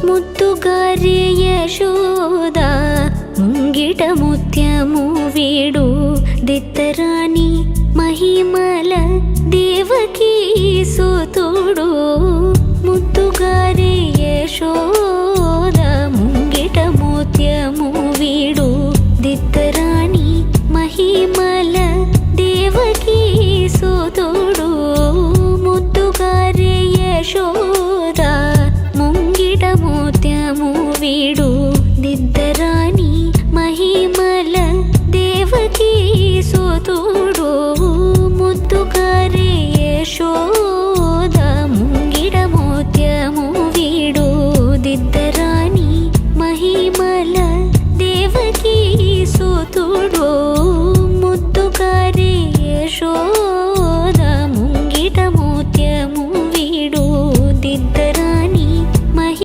ముద్దుగారే యశోద ముంగిట ముత్యము వీడు దిత్తరాణి మహిమల దేవకీ సుతుడు ముద్దుగారే యశోద ముంగిట ముత్యము వీడు దిత్తరాణి మహిమల దేవకీ సుతుడు ముద్దుగారే యశోద ముంగిట ముత్యము వీడు దిద్దరాణి మహిమల దేవకీ సుతుడు ముద్దుగారే యశోద